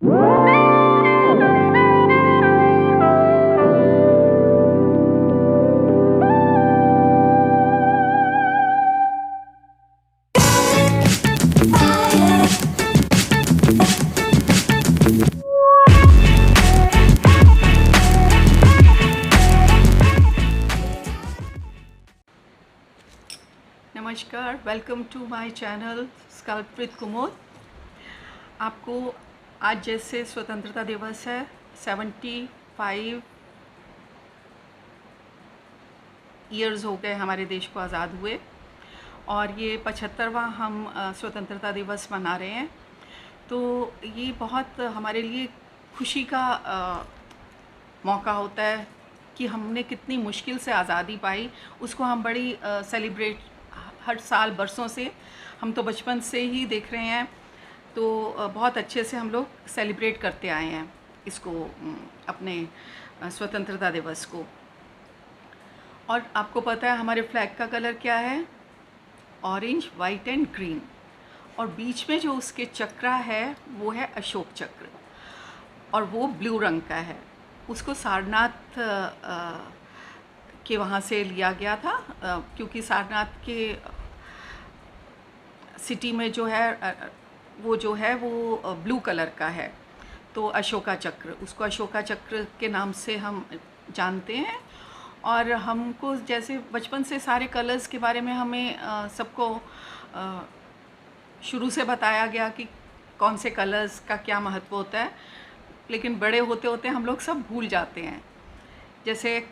नमस्कार, welcome to my channel sculpt with Kumod. आपको आज जैसे स्वतंत्रता दिवस है, 75 ईयर्स हो गए हमारे देश को आज़ाद हुए और ये 75वां हम स्वतंत्रता दिवस मना रहे हैं। तो ये बहुत हमारे लिए खुशी का मौका होता है कि हमने कितनी मुश्किल से आज़ादी पाई, उसको हम बड़ी सेलिब्रेट हर साल बरसों से, हम तो बचपन से ही देख रहे हैं, तो बहुत अच्छे से हम लोग सेलिब्रेट करते आए हैं इसको, अपने स्वतंत्रता दिवस को। और आपको पता है हमारे फ्लैग का कलर क्या है? Orange, white and green. और बीच में जो उसके चक्रा है वो है अशोक चक्र, और वो ब्लू रंग का है। उसको सारनाथ के वहाँ से लिया गया था, क्योंकि सारनाथ के सिटी में जो है वो ब्लू कलर का है, तो अशोका चक्र, उसको अशोका चक्र के नाम से हम जानते हैं। और हमको जैसे बचपन से सारे कलर्स के बारे में हमें सबको शुरू से बताया गया कि कौन से कलर्स का क्या महत्व होता है, लेकिन बड़े होते होते हम लोग सब भूल जाते हैं। जैसे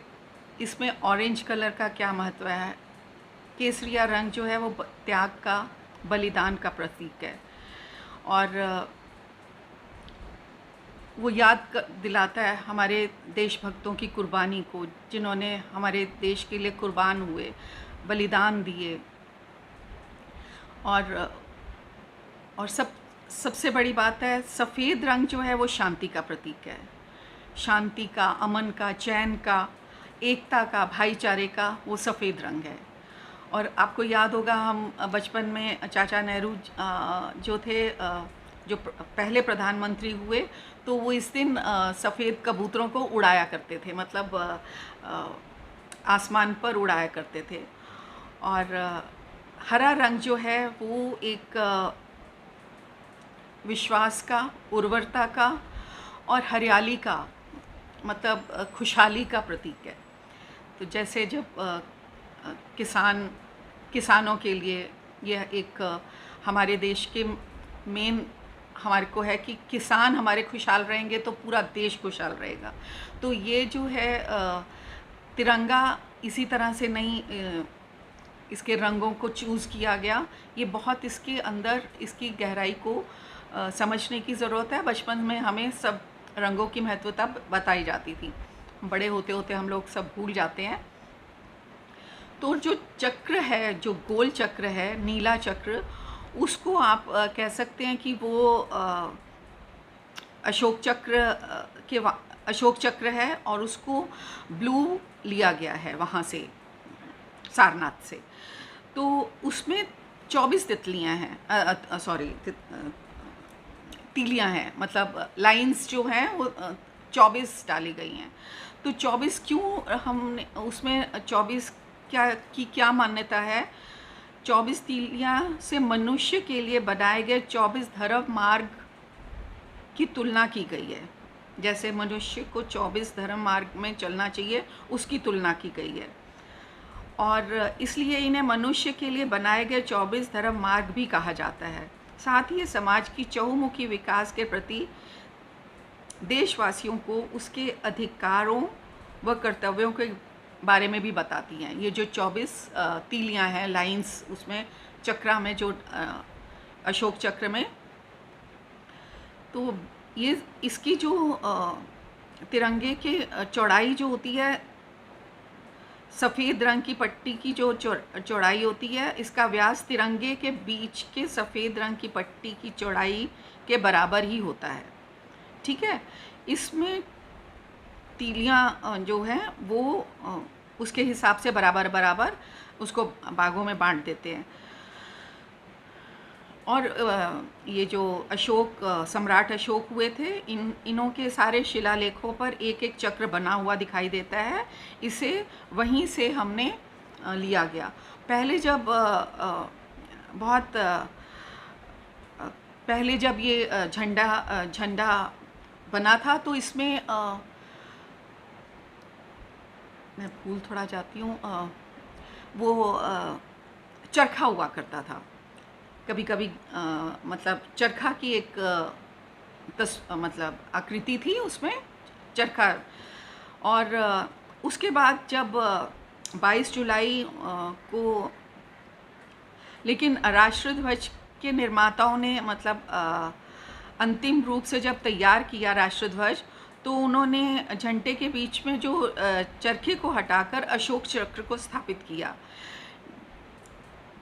इसमें ऑरेंज कलर का क्या महत्व है? केसरिया रंग जो है वो त्याग का, बलिदान का प्रतीक है, और वो याद दिलाता है हमारे देशभक्तों की कुर्बानी को, जिन्होंने हमारे देश के लिए कुर्बान हुए, बलिदान दिए। और सबसे बड़ी बात है, सफ़ेद रंग जो है वो शांति का प्रतीक है, शांति का, अमन का, चैन का, एकता का, भाईचारे का, वो सफ़ेद रंग है। और आपको याद होगा हम बचपन में चाचा नेहरू जो थे, जो पहले प्रधानमंत्री हुए, तो वो इस दिन सफ़ेद कबूतरों को उड़ाया करते थे, मतलब आसमान पर उड़ाया करते थे। और हरा रंग जो है वो एक विश्वास का, उर्वरता का और हरियाली का, मतलब खुशहाली का प्रतीक है। तो जैसे जब किसानों के लिए यह एक हमारे देश के मेन हमारे को है कि किसान हमारे खुशहाल रहेंगे तो पूरा देश खुशहाल रहेगा। तो ये जो है तिरंगा इसी तरह से नहीं, इसके रंगों को चूज़ किया गया, ये बहुत इसके अंदर इसकी गहराई को समझने की ज़रूरत है। बचपन में हमें सब रंगों की महत्वता बताई जाती थी, बड़े होते होते हम लोग सब भूल जाते हैं। तो जो चक्र है, जो गोल चक्र है, नीला चक्र, उसको आप कह सकते हैं कि वो अशोक चक्र है, और उसको ब्लू लिया गया है वहाँ से, सारनाथ से। तो उसमें 24 तितलियाँ हैं, तीलियाँ हैं, मतलब लाइंस जो हैं वो 24 डाली गई हैं। तो 24 क्यों हमने उसमें 24 क्या मान्यता है? 24 तीलियाँ से मनुष्य के लिए बनाए गए 24 धर्म मार्ग की तुलना की गई है। जैसे मनुष्य को 24 धर्म मार्ग में चलना चाहिए, उसकी तुलना की गई है। और इसलिए इन्हें मनुष्य के लिए बनाए गए 24 धर्म मार्ग भी कहा जाता है। साथ ही ये समाज की चहुमुखी विकास के प्रति देशवासियों को उसके अधिकारों व कर्तव्यों के बारे में भी बताती हैं। ये जो 24 तीलियाँ हैं, लाइंस, उसमें चक्रा में, जो अशोक चक्र में, तो ये इसकी जो तिरंगे के चौड़ाई जो होती है, सफ़ेद रंग की पट्टी की जो चौड़ाई होती है, इसका व्यास तिरंगे के बीच के सफ़ेद रंग की पट्टी की चौड़ाई के बराबर ही होता है। ठीक है, इसमें तीलियाँ जो हैं वो उसके हिसाब से बराबर उसको भागों में बांट देते हैं। और ये जो अशोक सम्राट अशोक हुए थे, इनों के सारे शिलालेखों पर एक एक चक्र बना हुआ दिखाई देता है। इसे वहीं से हमने लिया गया। पहले जब बहुत पहले जब ये झंडा बना था तो इसमें मैं भूल थोड़ा जाती हूँ, वो चरखा हुआ करता था। कभी कभी मतलब चरखा की एक मतलब आकृति थी उसमें, चरखा। और उसके बाद जब 22 जुलाई को, लेकिन राष्ट्रध्वज के निर्माताओं ने मतलब अंतिम रूप से जब तैयार किया राष्ट्रध्वज, तो उन्होंने झंडे के बीच में जो चरखे को हटाकर अशोक चक्र को स्थापित किया।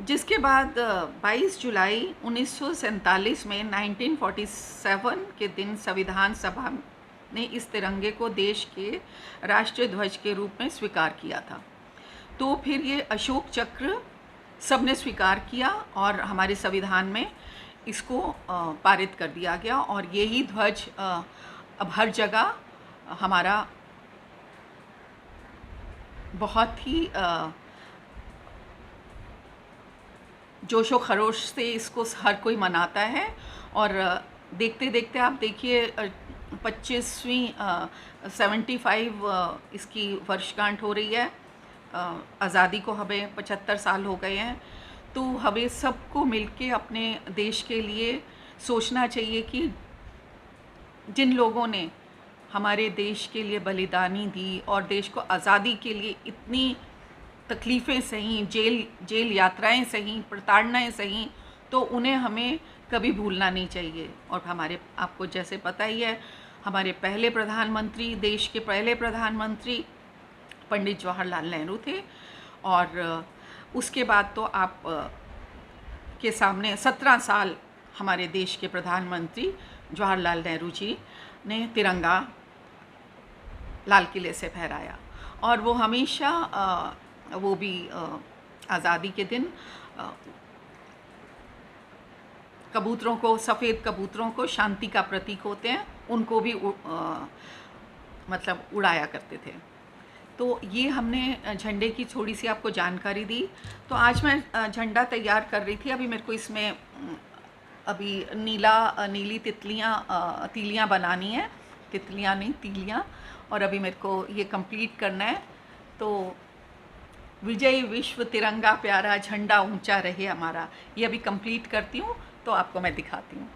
जिसके बाद 22 जुलाई 1947 में 1947 के दिन संविधान सभा ने इस तिरंगे को देश के राष्ट्रीय ध्वज के रूप में स्वीकार किया था। तो फिर ये अशोक चक्र सबने स्वीकार किया और हमारे संविधान में इसको पारित कर दिया गया, और यही ध्वज अब हर जगह हमारा बहुत ही जोशो खरोश से इसको हर कोई मनाता है। और देखते देखते आप देखिए 25वीं 75 इसकी वर्षगांठ हो रही है। आज़ादी को हमें 75 साल हो गए हैं। तो हमें सबको मिलके अपने देश के लिए सोचना चाहिए कि जिन लोगों ने हमारे देश के लिए बलिदानी दी और देश को आज़ादी के लिए इतनी तकलीफ़ें सही, जेल यात्राएं सही, प्रताड़नाएं सही, तो उन्हें हमें कभी भूलना नहीं चाहिए। और हमारे, आपको जैसे पता ही है, हमारे पहले प्रधानमंत्री, देश के पहले प्रधानमंत्री पंडित जवाहरलाल नेहरू थे। और उसके बाद तो आप के सामने 17 साल हमारे देश के प्रधानमंत्री जवाहरलाल नेहरू जी ने तिरंगा लाल किले से फहराया। और वो हमेशा वो भी आज़ादी के दिन कबूतरों को, सफ़ेद कबूतरों को शांति का प्रतीक होते हैं, उनको भी मतलब उड़ाया करते थे। तो ये हमने झंडे की थोड़ी सी आपको जानकारी दी। तो आज मैं झंडा तैयार कर रही थी। अभी मेरे को इसमें अभी नीली तीलियाँ बनानी है, तितलियाँ नहीं, तीलियाँ। और अभी मेरे को ये कंप्लीट करना है। तो विजय विश्व तिरंगा प्यारा, झंडा ऊंचा रहे हमारा, ये अभी कंप्लीट करती हूँ तो आपको मैं दिखाती हूँ।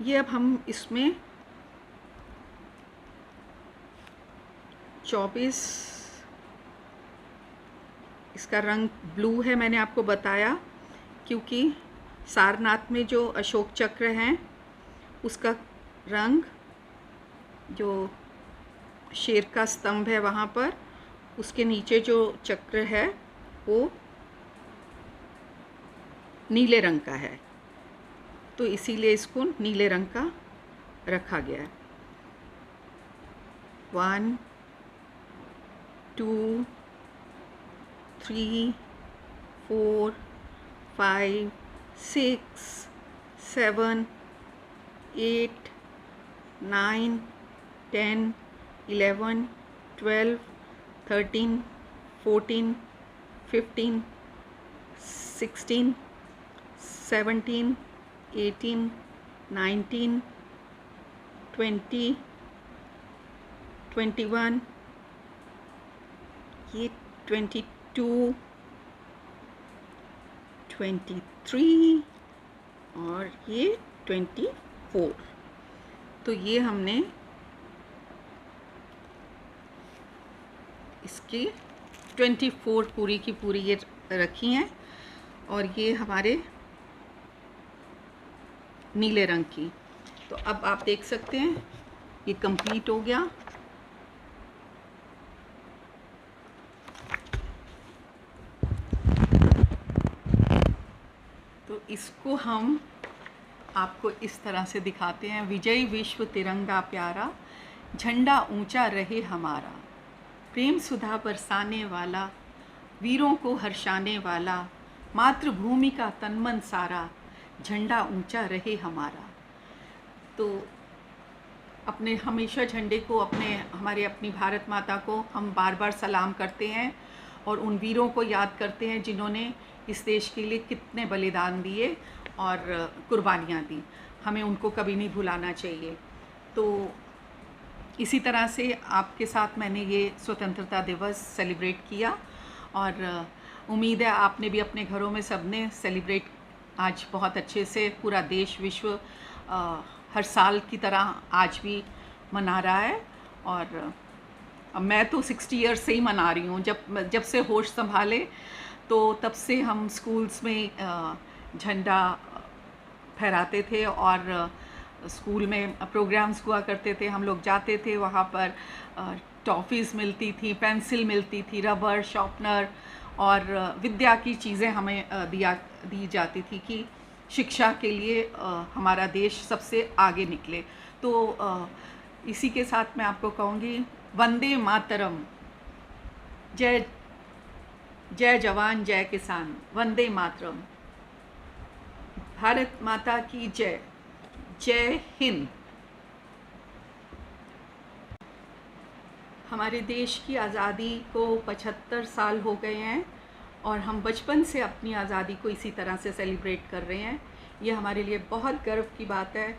ये अब हम इसमें 24, इसका रंग ब्लू है, मैंने आपको बताया, क्योंकि सारनाथ में जो अशोक चक्र हैं उसका रंग, जो शेर का स्तंभ है वहाँ पर, उसके नीचे जो चक्र है वो नीले रंग का है। तो इसीलिए इसको नीले रंग का रखा गया है। 1 2 3 4 5 6 7 8 9 10 11 12 13 14 15 16 17 18 19 20 21, ये 22 23 और ये 24। तो ये हमने इसकी 24 पूरी की पूरी ये रखी हैं। और ये हमारे नीले रंग की। तो अब आप देख सकते हैं ये कंप्लीट हो गया। तो इसको हम आपको इस तरह से दिखाते हैं। विजयी विश्व तिरंगा प्यारा, झंडा ऊंचा रहे हमारा, प्रेम सुधा बरसाने वाला, वीरों को हर्षाने वाला, मातृभूमि का तन मन सारा, झंडा ऊंचा रहे हमारा। तो अपने हमेशा झंडे को अपनी भारत माता को हम बार बार सलाम करते हैं और उन वीरों को याद करते हैं जिन्होंने इस देश के लिए कितने बलिदान दिए और कुर्बानियाँ दी। हमें उनको कभी नहीं भुलाना चाहिए। तो इसी तरह से आपके साथ मैंने ये स्वतंत्रता दिवस सेलिब्रेट किया और उम्मीद है आपने भी अपने घरों में सबने सेलिब्रेट आज बहुत अच्छे से, पूरा देश विश्व हर साल की तरह आज भी मना रहा है। और मैं तो 60 ईयर्स से ही मना रही हूँ। जब से होश संभाले तो तब से हम स्कूल्स में झंडा फहराते थे और स्कूल में प्रोग्राम्स हुआ करते थे। हम लोग जाते थे, वहाँ पर टॉफ़ीज़ मिलती थी, पेंसिल मिलती थी, रबर, शार्पनर और विद्या की चीज़ें हमें दी जाती थी कि शिक्षा के लिए हमारा देश सबसे आगे निकले। तो इसी के साथ मैं आपको कहूँगी, वंदे मातरम, जय जय जवान जय किसान, वंदे मातरम, भारत माता की जय, जय हिंद। हमारे देश की आज़ादी को 75 साल हो गए हैं और हम बचपन से अपनी आज़ादी को इसी तरह से सेलिब्रेट कर रहे हैं। ये हमारे लिए बहुत गर्व की बात है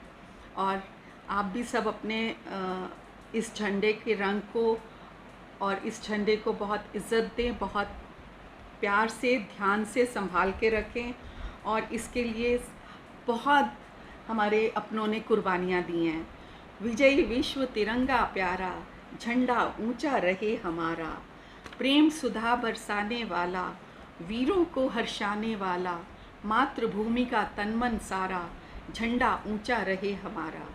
और आप भी सब अपने इस झंडे के रंग को और इस झंडे को बहुत इज़्ज़त दें, बहुत प्यार से, ध्यान से संभाल के रखें। और इसके लिए बहुत हमारे अपनों ने कुर्बानियाँ दी हैं। विजयी विश्व तिरंगा प्यारा, झंडा ऊंचा रहे हमारा, प्रेम सुधा बरसाने वाला, वीरों को हर्षाने वाला, मातृभूमि का तन मन सारा, झंडा ऊंचा रहे हमारा,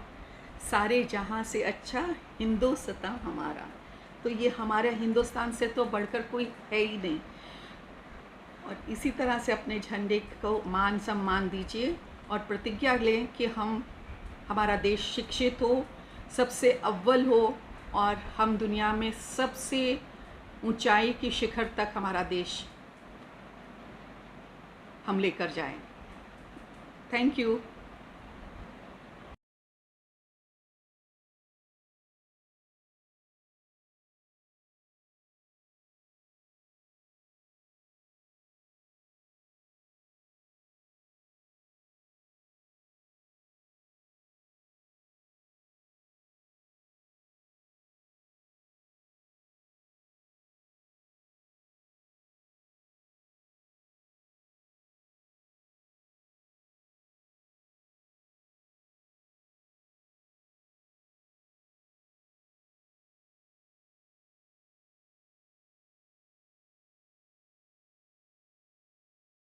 सारे जहां से अच्छा हिंदुस्तान हमारा। तो ये हमारे हिंदुस्तान से तो बढ़कर कोई है ही नहीं। और इसी तरह से अपने झंडे को मान सम्मान दीजिए और प्रतिज्ञा लें कि हमारा देश शिक्षित हो, सबसे अव्वल हो और हम दुनिया में सबसे ऊंचाई की शिखर तक हमारा देश हम लेकर जाएं। Thank you.